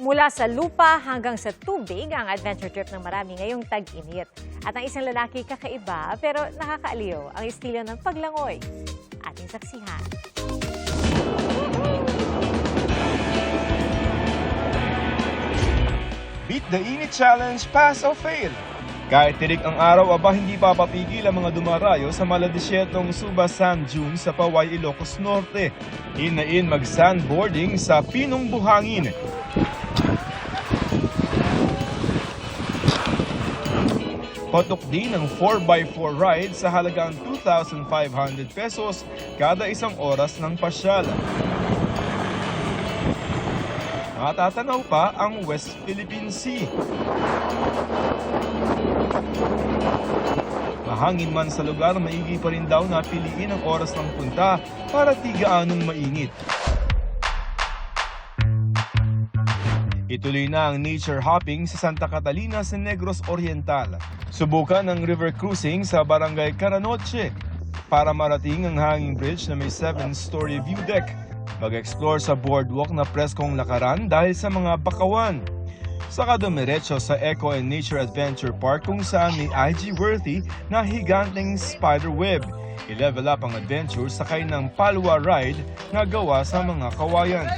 Mula sa lupa hanggang sa tubig ang adventure trip ng marami ngayong tag-init. At ang isang lalaki kakaiba pero nakakaaliw ang estilo ng paglangoy. Ating saksihan. Beat the Init Challenge, Pass or Fail. Kahit tirik ang araw, hindi papapigil ang mga dumarayo sa maladesyetong Suba Sand Dunes sa Paway, Ilocos Norte. In na in mag-sandboarding sa Pinong Buhangin. Patok din ang 4x4 ride sa halagang 2,500 pesos kada isang oras ng pasyal. Matatanaw pa ang West Philippine Sea. Mahangin man sa lugar, maigi pa rin daw na piliin ang oras ng punta para di gaanong mainit. Ituloy na ang nature hopping sa Santa Catalina sa Negros Oriental. Subukan ang river cruising sa Barangay Caranoche para marating ang hanging bridge na may 7-story view deck. Mag-explore sa boardwalk na preskong lakaran dahil sa mga bakawan. Saka dumiretso sa Eco and Nature Adventure Park kung saan may IG-worthy na higanteng spider web. I-level up ang adventure sakay ng palwa ride na gawa sa mga kawayan.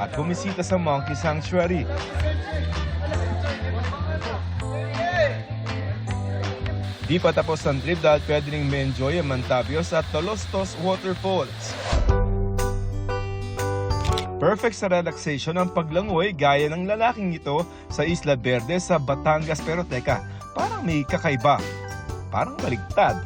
At bumisita sa Monkey Sanctuary. Di pa tapos ang trip dahil pwede rin ma-enjoy ang Mantabios at Tolostos Waterfalls. Perfect sa relaxation ang paglangoy gaya ng lalaking ito sa Isla Verde sa Batangas. Pero teka, parang may kakaiba. Parang baligtad.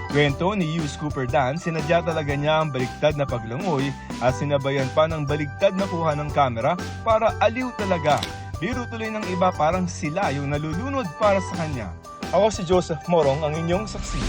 Kwento ni Hughes Cooper Dan, sinadya talaga niya ang baligtad na paglangoy at sinabayan pa ng baligtad na kuha ng kamera para aliw talaga. Biro tuloy ng iba parang sila yung nalulunod para sa kanya. Ako si Joseph Morong, ang inyong saksi.